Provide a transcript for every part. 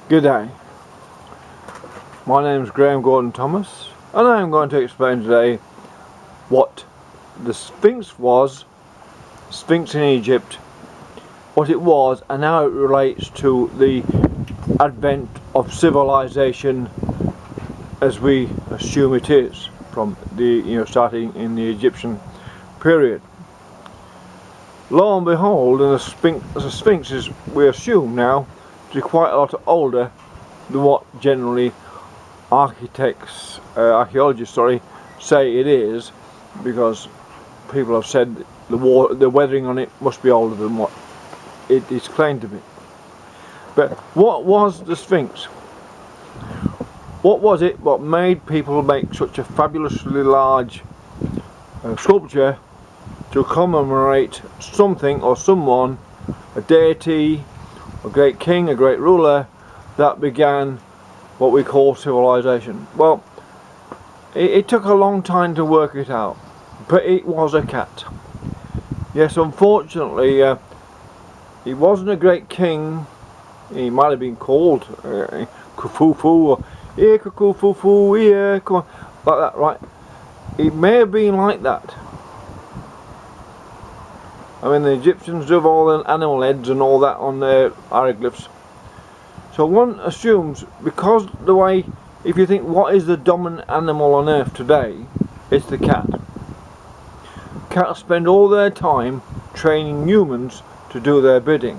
G'day, my name is Graham Gordon Thomas and I am going to explain today what the Sphinx was, Sphinx in Egypt, what it was and how it relates to the advent of civilization as we assume it is from the starting in the Egyptian period. Lo and behold, and the Sphinx is, we assume now, to be quite a lot older than what generally archaeologists say it is, because people have said the weathering on it must be older than what it is claimed to be. But what was the Sphinx? What was it what made people make such a fabulously large sculpture to commemorate something or someone, a deity, a great king, a great ruler, that began what we call civilization? Well, it took a long time to work it out, but it was a cat. Yes, unfortunately, he wasn't a great king. He might have been called Kufufu, or here Kufufu, here, come on, like that, right? It may have been like that. I mean, the Egyptians have all the animal heads and all that on their hieroglyphs. So one assumes, because the way, if you think what is the dominant animal on earth today, it's the cat. Cats spend all their time training humans to do their bidding.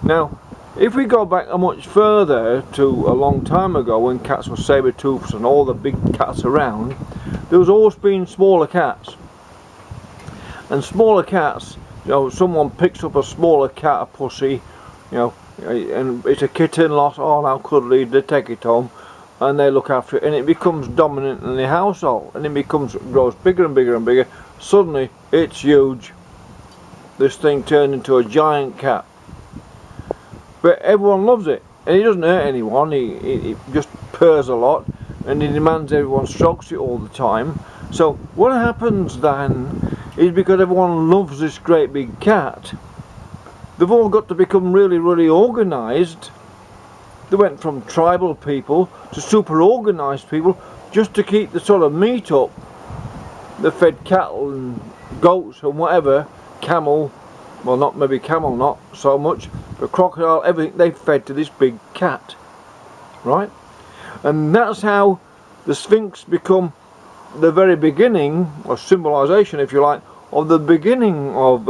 Now, if we go back much further to a long time ago when cats were saber-toothed and all the big cats around, there was always been smaller cats. And smaller cats, someone picks up a smaller cat, a pussy, and it's a kitten lot, oh how cuddly, they take it home and they look after it, and it becomes dominant in the household, and it grows bigger and bigger and bigger. Suddenly it's huge. This thing turned into a giant cat. But everyone loves it, and he doesn't hurt anyone, he just purrs a lot, and he demands everyone strokes it all the time. So what happens then is, because everyone loves this great big cat, they've all got to become really, really organised. They went from tribal people to super organised people just to keep the sort of meat up. They fed cattle and goats and whatever, camel, well not maybe camel not so much, but crocodile, everything they fed to this big cat, right? And that's how the Sphinx become the very beginning, or symbolization if you like, of the beginning of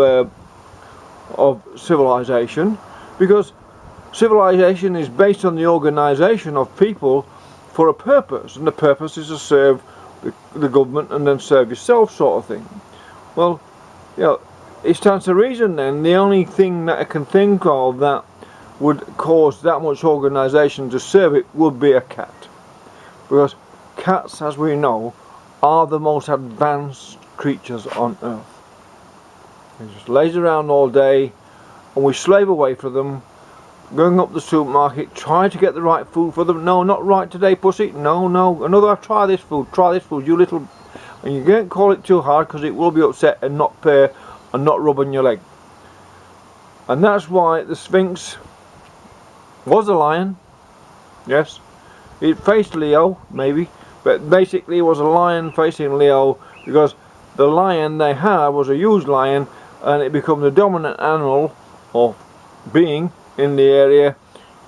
civilization, because civilization is based on the organization of people for a purpose, and the purpose is to serve the government and then serve yourself, sort of thing. Well, it stands to reason then the only thing that I can think of that would cause that much organization to serve it would be a cat, because cats, as we know, are the most advanced creatures on earth. They just laze around all day and we slave away for them, going up the supermarket, trying to get the right food for them. No, not right today, pussy. No, another, try this food, you little, and you can't call it too hard because it will be upset and not purr and not rub on your leg. And that's why the Sphinx was a lion. Yes, it faced Leo maybe, but basically it was a lion facing Leo, because the lion they had was a huge lion, and it became the dominant animal or being in the area.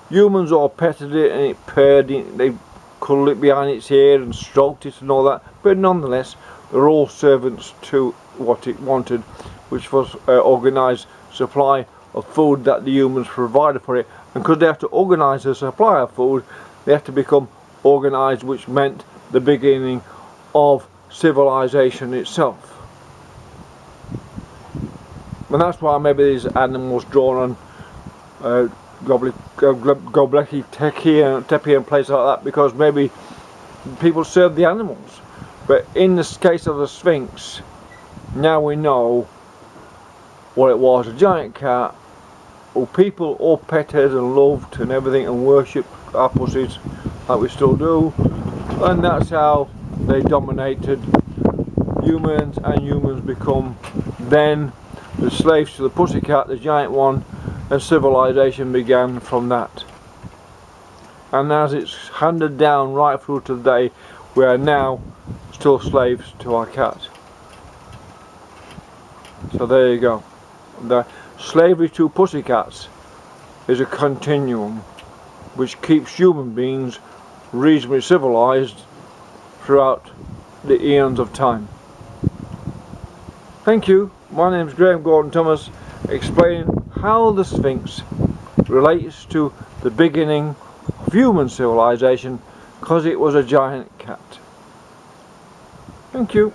Humans all petted it and it purred, they cuddled it behind its ear and stroked it and all that, but nonetheless they're all servants to what it wanted, which was organised supply of food that the humans provided for it. And because they have to organise the supply of food, they have to become organised, which meant the beginning of civilization itself. And that's why maybe these animals drawn on Göbekli Tepe and places like that, because maybe people served the animals. But in this case of the Sphinx, now we know what it was, a giant cat who people all petted and loved and everything and worshipped, our pussies, like we still do. And that's how they dominated humans, and humans become then the slaves to the pussycat, the giant one, and civilization began from that. and as it's handed down right through to today, we are now still slaves to our cat. So there you go. The slavery to pussycats is a continuum which keeps human beings reasonably civilized throughout the eons of time. Thank you. My name is Graham Gordon Thomas, explaining how the Sphinx relates to the beginning of human civilization, because it was a giant cat. Thank you.